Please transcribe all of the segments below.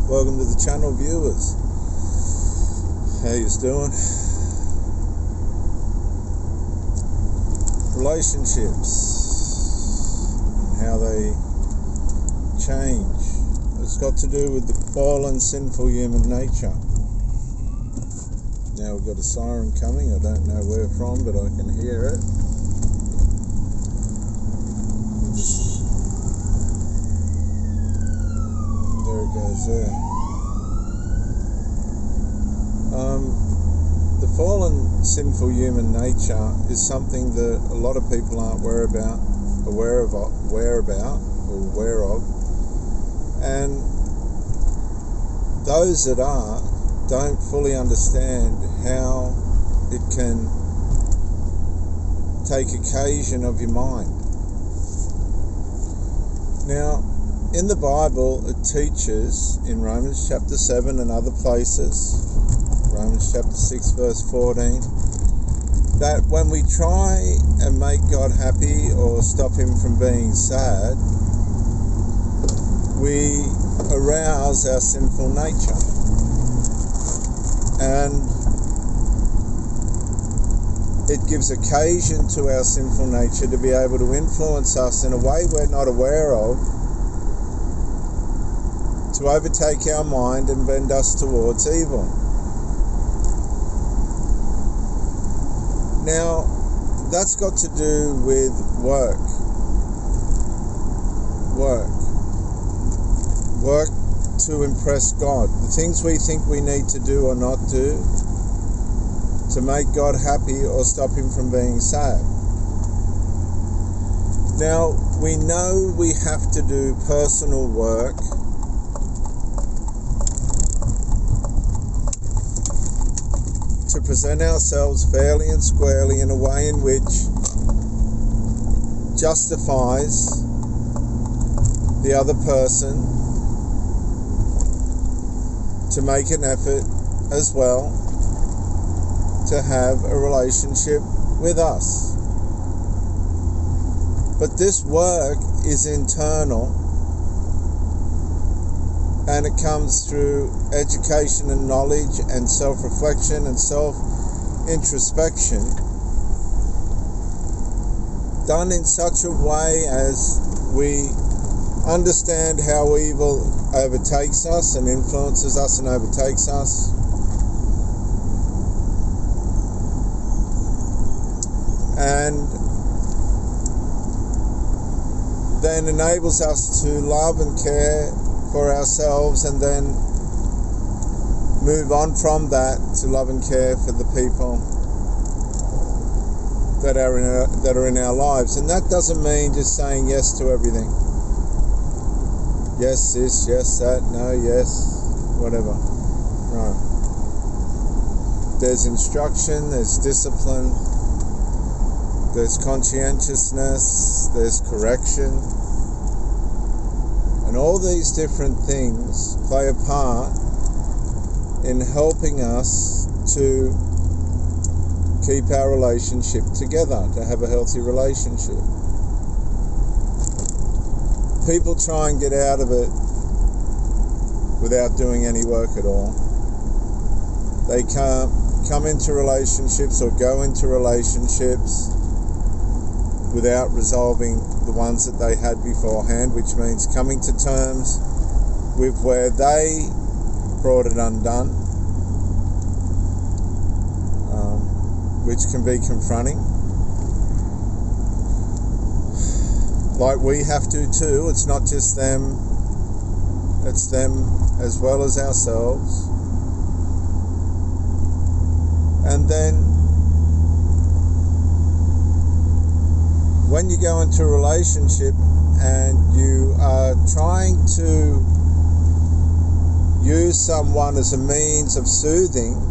Welcome to the channel, viewers. How you doing? Relationships and how they change. It's got to do with the fallen, sinful human nature. Now we've got a siren coming. I don't know where from, but I can hear it. There it goes there. The fallen, sinful human nature is something that a lot of people aren't aware of, and those that are don't fully understand how it can take occasion of your mind. Now, in the Bible, it teaches in Romans chapter 7 and other places, Romans chapter 6 verse 14, that when we try and make God happy or stop him from being sad, we arouse our sinful nature. And it gives occasion to our sinful nature to be able to influence us in a way we're not aware of, to overtake our mind and bend us towards evil. Now, that's got to do with work to impress God. The things we think we need to do or not do to make God happy or stop him from being sad. Now, we know we have to do personal work to present ourselves fairly and squarely in a way in which justifies the other person to make an effort as well to have a relationship with us. But this work is internal, and it comes through education and knowledge and self-reflection and self-introspection, done in such a way as we understand how evil overtakes us and influences us and overtakes us, and then enables us to love and care for ourselves, and then move on from that to love and care for the people that are in our lives. And that doesn't mean just saying yes to everything. Yes this, yes that, no, yes, whatever. No. There's instruction, there's discipline, there's conscientiousness, there's correction. And all these different things play a part in helping us to keep our relationship together, to have a healthy relationship. People try and get out of it without doing any work at all. They can't come into relationships or go into relationships without resolving the ones that they had beforehand, which means coming to terms with where they brought it undone, which can be confronting. Like we have to too. It's not just them, it's them as well as ourselves. And then when you go into a relationship and you are trying to use someone as a means of soothing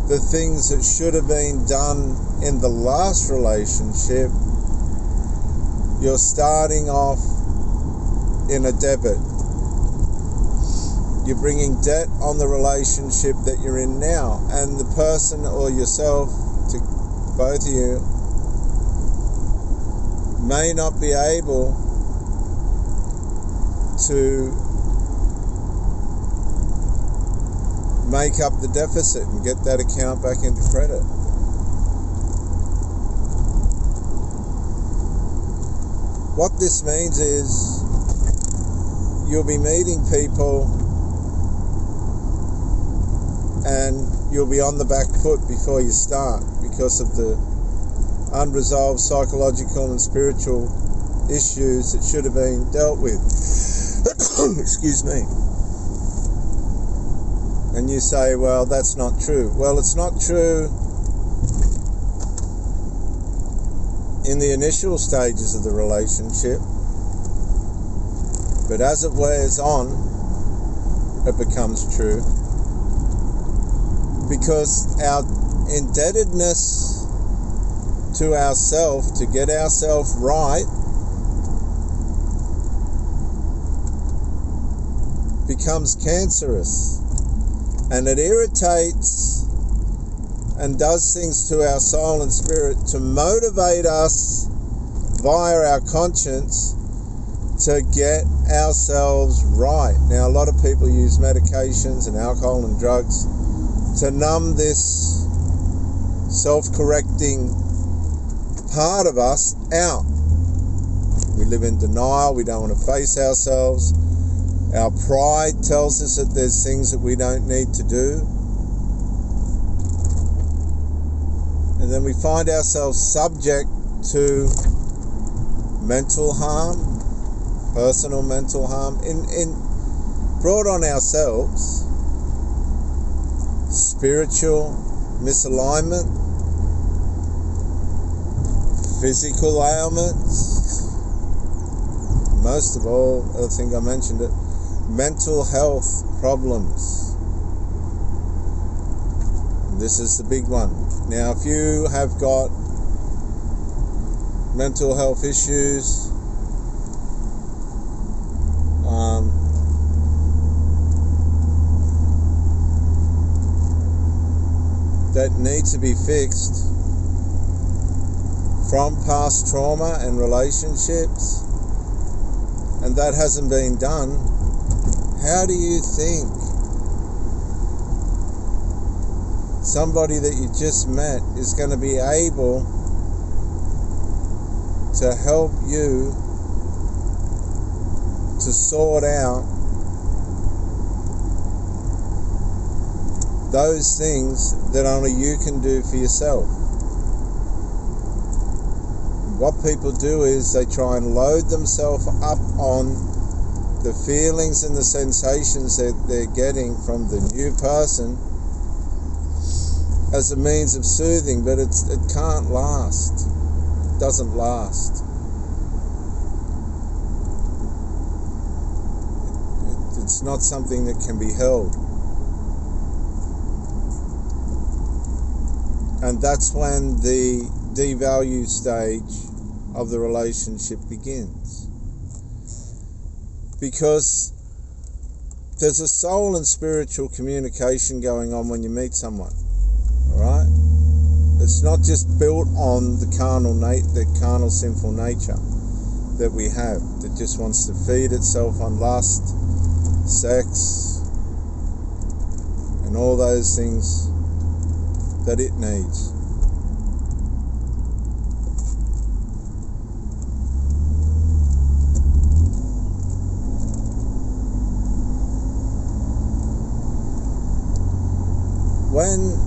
the things that should have been done in the last relationship, you're starting off in a debit. You're bringing debt on the relationship that you're in now, and the person or yourself, to both of you, may not be able to make up the deficit and get that account back into credit. What this means is you'll be meeting people and you'll be on the back foot before you start because of the unresolved psychological and spiritual issues that should have been dealt with. Excuse me. And you say, well, that's not true. Well, it's not true in the initial stages of the relationship, but as it wears on, it becomes true, because our indebtedness to ourselves to get ourselves right becomes cancerous, and it irritates and does things to our soul and spirit to motivate us via our conscience to get ourselves right. Now, a lot of people use medications and alcohol and drugs to numb this self-correcting part of us out. We live in denial. We don't want to face ourselves. Our pride tells us that there's things that we don't need to do. And then we find ourselves subject to mental harm, personal mental harm, brought on ourselves, spiritual misalignment, physical ailments, most of all, I think I mentioned it, mental health problems. This is the big one. Now, if you have got mental health issues, that need to be fixed from past trauma and relationships, and that hasn't been done, how do you think somebody that you just met is going to be able to help you to sort out those things that only you can do for yourself? What people do is they try and load themselves up on the feelings and the sensations that they're getting from the new person as a means of soothing, but it can't last. It doesn't last. It's not something that can be held. And that's when the devalue stage of the relationship begins. Because there's a soul and spiritual communication going on when you meet someone. Alright? It's not just built on the carnal sinful nature that we have, that just wants to feed itself on lust, sex, and all those things that it needs. When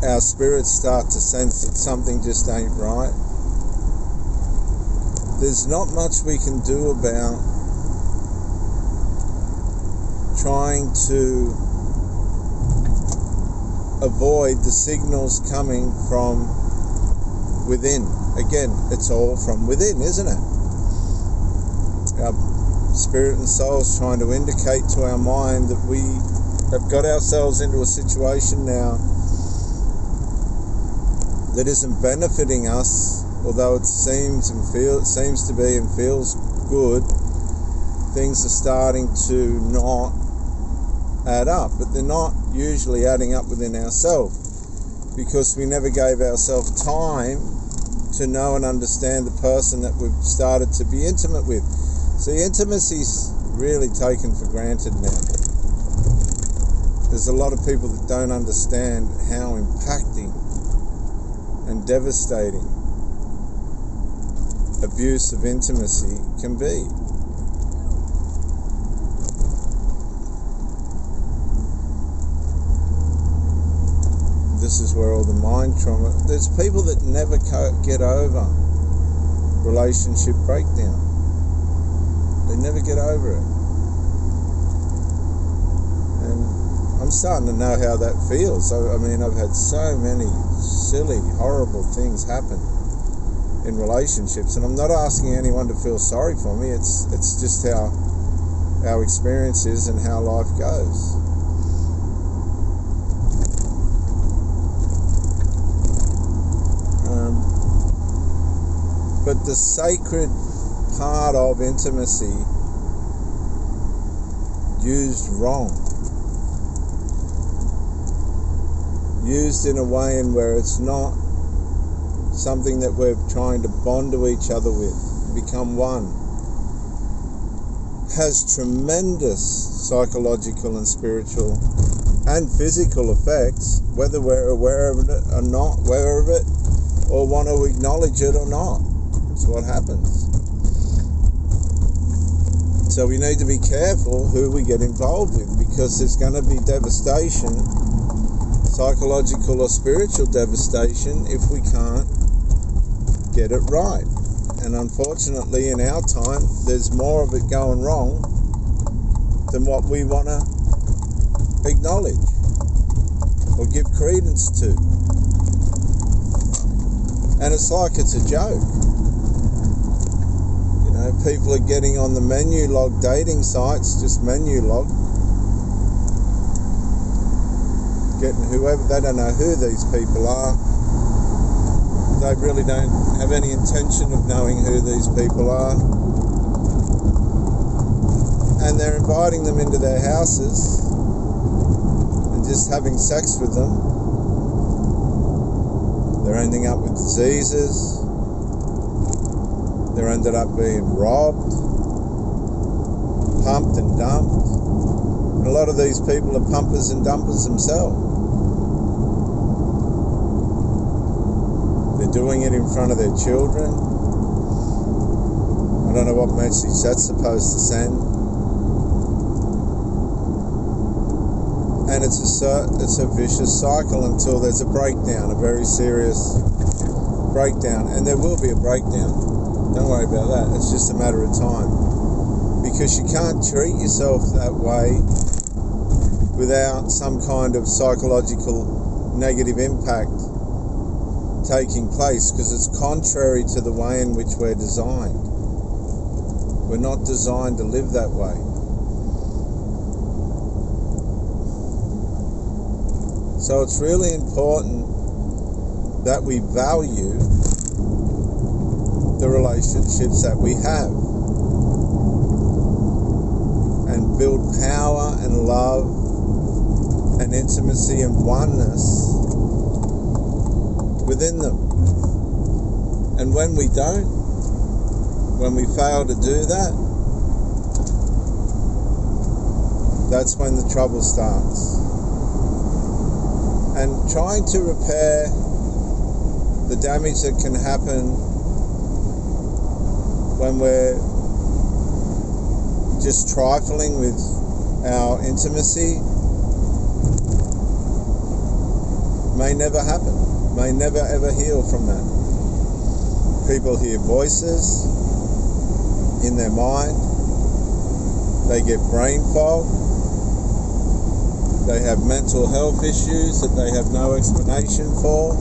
our spirits start to sense that something just ain't right, there's not much we can do about trying to avoid the signals coming from within. Again, it's all from within, isn't it? Our spirit and soul is trying to indicate to our mind that we have got ourselves into a situation now that isn't benefiting us, although it seems to be and feels good. Things are starting to not add up, but they're not usually adding up within ourselves, because we never gave ourselves time to know and understand the person that we've started to be intimate with. See, intimacy's really taken for granted now. There's a lot of people that don't understand how impacting and devastating abuse of intimacy can be. This is where all the mind trauma... There's people that never get over relationship breakdown. They never get over it. And I'm starting to know how that feels. I mean, I've had so many silly, horrible things happen in relationships, and I'm not asking anyone to feel sorry for me. It's just how our experience is and how life goes. But the sacred part of intimacy used wrong, used in a way in where it's not something that we're trying to bond to each other with, become one, has tremendous psychological and spiritual and physical effects, whether we're aware of it or not, aware of it, or want to acknowledge it or not. That's what happens. So we need to be careful who we get involved with, because there's going to be devastation, psychological or spiritual devastation, if we can't get it right. And unfortunately, in our time, there's more of it going wrong than what we want to acknowledge or give credence to. And it's like it's a joke. You know, people are getting on the menu log dating sites, just menu log, getting whoever. They don't know who these people are. They really don't have any intention of knowing who these people are. And they're inviting them into their houses and just having sex with them. They're ending up with diseases. They're ended up being robbed, pumped and dumped. And a lot of these people are pumpers and dumpers themselves. They're doing it in front of their children. I don't know what message that's supposed to send. And it's a vicious cycle until there's a breakdown, a very serious breakdown. And there will be a breakdown. Don't worry about that. It's just a matter of time. Because you can't treat yourself that way without some kind of psychological negative impact taking place, because it's contrary to the way in which we're designed. We're not designed to live that way. So it's really important that we value the relationships that we have and build power and love and intimacy and oneness within them. And when we don't, when we fail to do that, that's when the trouble starts. And trying to repair the damage that can happen when we're just trifling with our intimacy may never happen, may never ever heal from that. People hear voices in their mind, they get brain fog, they have mental health issues that they have no explanation for,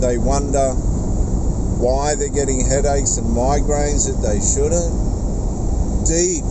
they wonder why they're getting headaches and migraines that they shouldn't. Deep,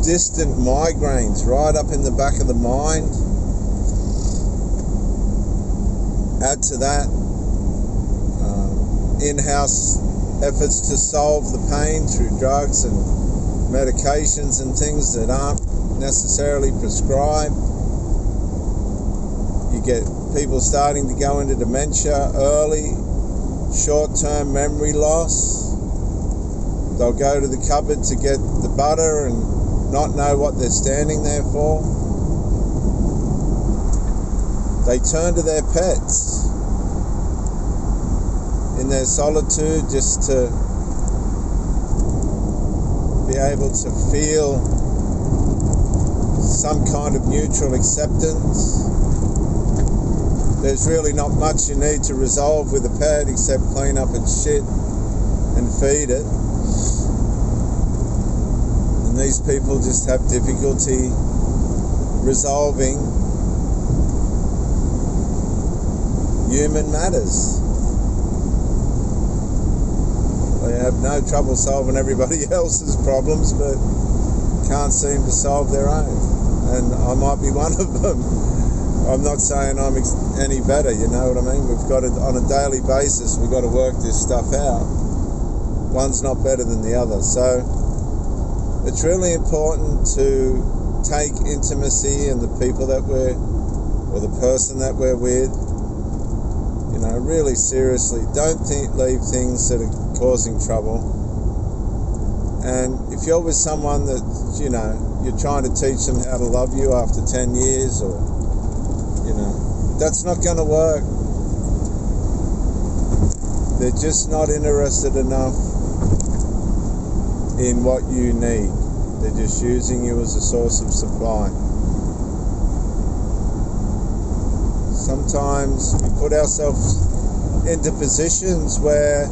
distant migraines right up in the back of the mind. Add to that in-house efforts to solve the pain through drugs and medications and things that aren't necessarily prescribed. You get people starting to go into dementia early, short-term memory loss. They'll go to the cupboard to get the butter and not know what they're standing there for. They turn to their pets in their solitude just to be able to feel some kind of neutral acceptance. There's really not much you need to resolve with a pet except clean up its shit and feed it. And these people just have difficulty resolving human matters. They have no trouble solving everybody else's problems, but can't seem to solve their own. And I might be one of them. I'm not saying I'm any better, you know what I mean? We've got it on a daily basis. We've got to work this stuff out. One's not better than the other. So it's really important to take intimacy and the people that we're, or the person that we're with, you know, really seriously. Don't leave things that are causing trouble. And if you're with someone that, you know, you're trying to teach them how to love you after 10 years or, you know, that's not going to work. They're just not interested enough in what you need. They're just using you as a source of supply. Sometimes we put ourselves into positions where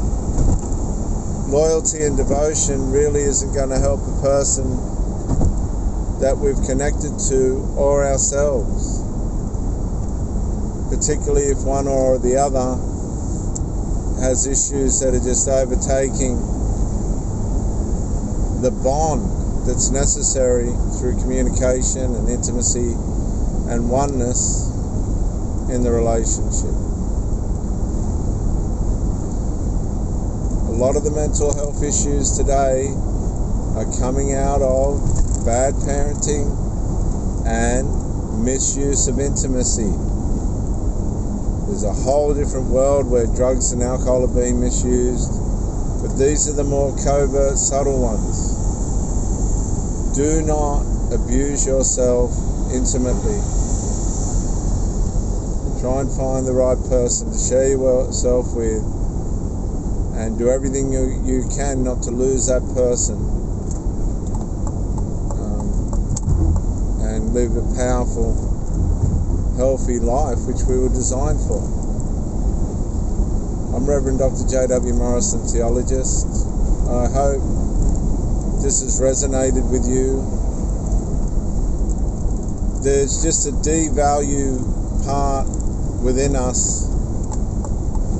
loyalty and devotion really isn't going to help the person that we've connected to or ourselves, particularly if one or the other has issues that are just overtaking the bond that's necessary through communication and intimacy and oneness in the relationship. A lot of the mental health issues today are coming out of bad parenting and misuse of intimacy. There's a whole different world where drugs and alcohol are being misused, but these are the more covert, subtle ones. Do not abuse yourself intimately. Try and find the right person to share yourself with, and do everything you can not to lose that person, and live a powerful, healthy life which we were designed for. I'm Reverend Dr. J.W. Morrison, theologist. I hope this has resonated with you. There's just a devalue part within us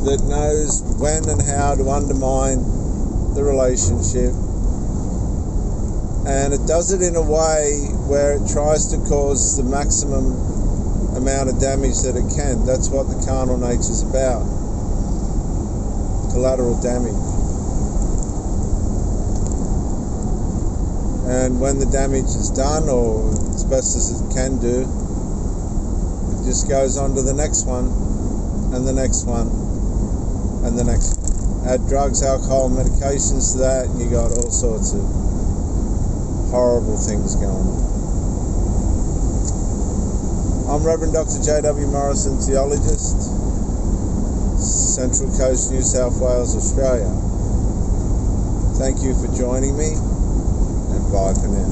that knows when and how to undermine the relationship, and it does it in a way where it tries to cause the maximum amount of damage that it can. That's what the carnal nature is about, collateral damage. And when the damage is done, or as best as it can do, it just goes on to the next one, and the next one, and the next one. Add drugs, alcohol, medications to that, and you got all sorts of horrible things going on. I'm Reverend Dr. J.W. Morrison, theologist, Central Coast, New South Wales, Australia. Thank you for joining me, and bye for now.